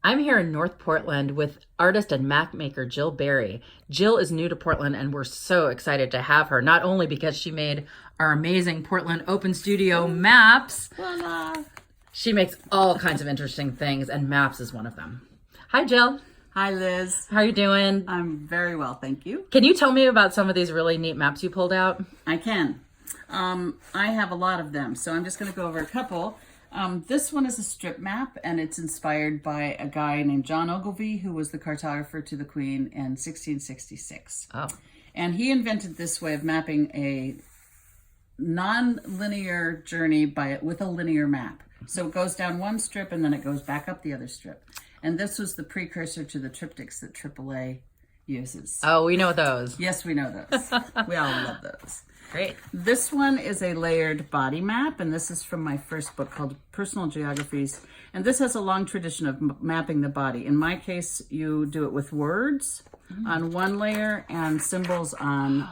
I'm here in North Portland with artist and map maker Jill Berry. Jill is new to Portland and we're so excited to have her, not only because she made our amazing Portland Open Studio maps. Voila. She makes all kinds of interesting things and maps is one of them. Hi, Jill. Hi, Liz. How are you doing? I'm very well, thank you. Can you tell me about some of these really neat maps you pulled out? I can. I have a lot of them, so I'm just going to go over a couple. This one is a strip map, and it's inspired by a guy named John Ogilvy, who was the cartographer to the Queen in 1666. Oh. And he invented this way of mapping a non-linear journey with a linear map. So it goes down one strip, and then it goes back up the other strip. And this was the precursor to the triptychs that AAA uses. Oh, we know those. Yes, we know those. We all love those. Great. This one is a layered body map, and this is from my first book called Personal Geographies. And this has a long tradition of mapping the body. In my case, you do it with words on one layer and symbols on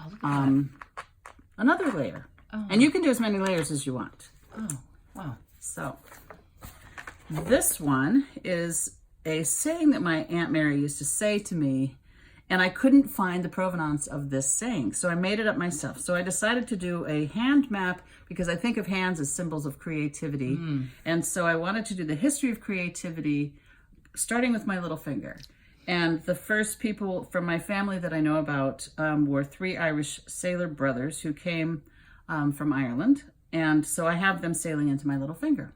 another layer. Oh. And you can do as many layers as you want. Oh, wow. So this one is a saying that my Aunt Mary used to say to me, and I couldn't find the provenance of this saying, so I made it up myself. So I decided to do a hand map because I think of hands as symbols of creativity. And so I wanted to do the history of creativity, starting with my little finger. And the first people from my family that I know about were 3 Irish sailor brothers who came from Ireland. And so I have them sailing into my little finger.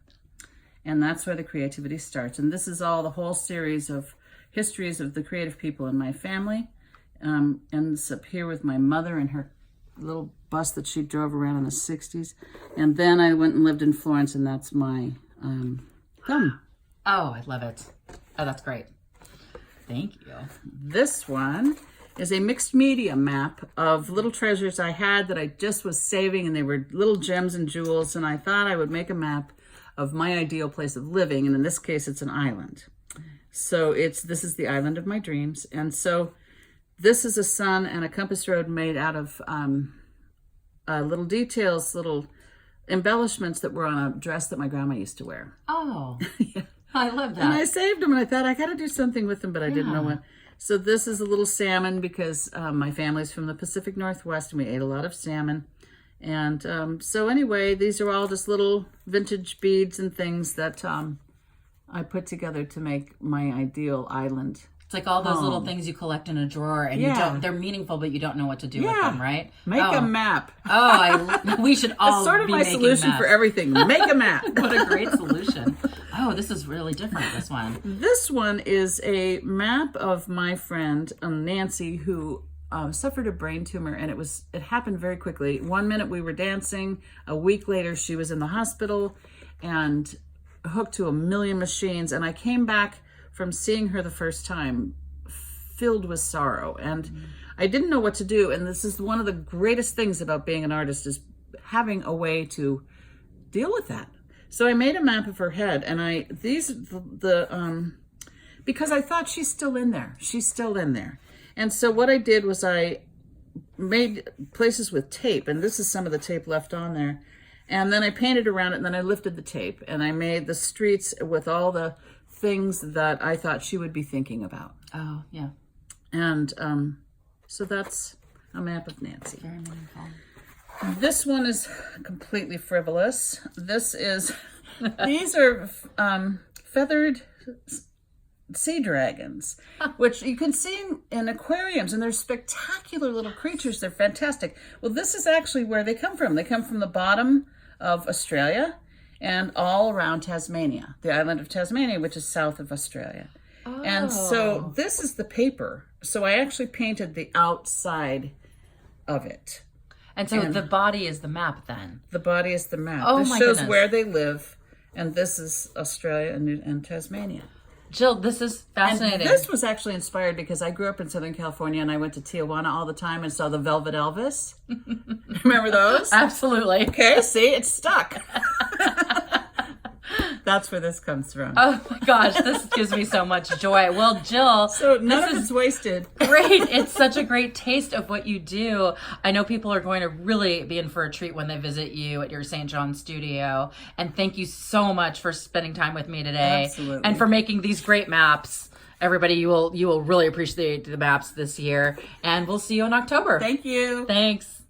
And that's where the creativity starts. And this is all the whole series of histories of the creative people in my family. Ends up here with my mother and her little bus that she drove around in the 60s. And then I went and lived in Florence, and that's my thumb. Oh, I love it. Oh, that's great. Thank you. This one is a mixed media map of little treasures I had that I just was saving, and they were little gems and jewels, and I thought I would make a map of my ideal place of living, and in this case it's an island. So this is the island of my dreams. And so this is a sun and a compass rod made out of little details, little embellishments that were on a dress that my grandma used to wear. Oh, Yeah. I love that. And I saved them, and I thought I got to do something with them, but I didn't know what. So this is a little salmon because my family's from the Pacific Northwest, and we ate a lot of salmon. And so anyway, these are all just little vintage beads and things that I put together to make my ideal island. It's like all those little things you collect in a drawer, and they're meaningful, but you don't know what to do with them, right? Make a map. We should all It's sort of be my making solution maps. for everything. Make a map. What a great solution. Oh, this is really different, this one. This one is a map of my friend Nancy, who suffered a brain tumor, and it happened very quickly. 1 minute we were dancing, a week later she was in the hospital and hooked to a million machines, and I came back from seeing her the first time filled with sorrow, and I didn't know what to do. And this is one of the greatest things about being an artist, is having a way to deal with that. So I made a map of her head, and because I thought she's still in there. And so what I did was I made places with tape, and this is some of the tape left on there. And then I painted around it, and then I lifted the tape, and I made the streets with all the things that I thought she would be thinking about. Oh, yeah. And so that's a map of Nancy. Very meaningful. This one is completely frivolous. These are feathered sea dragons, which you can see in aquariums, and they're spectacular little creatures. They're fantastic. Well, this is actually where they come from. They come from the bottom of Australia and all around Tasmania, the island of Tasmania, which is south of Australia. Oh. And so this is the paper. So I actually painted the outside of it. And so the body is the map then? The body is the map. Oh, this my shows goodness. where they live, and this is Australia and Tasmania. Jill, this is fascinating. And this was actually inspired because I grew up in Southern California, and I went to Tijuana all the time and saw the Velvet Elvis. Remember those? Absolutely. Okay, see, it's stuck. That's where this comes from. Oh my gosh, this gives me so much joy. Well, Jill, So none of it's wasted. great. It's such a great taste of what you do. I know people are going to really be in for a treat when they visit you at your St. John studio. And thank you so much for spending time with me today. Absolutely. And for making these great maps. Everybody, you will really appreciate the maps this year. And we'll see you in October. Thank you. Thanks.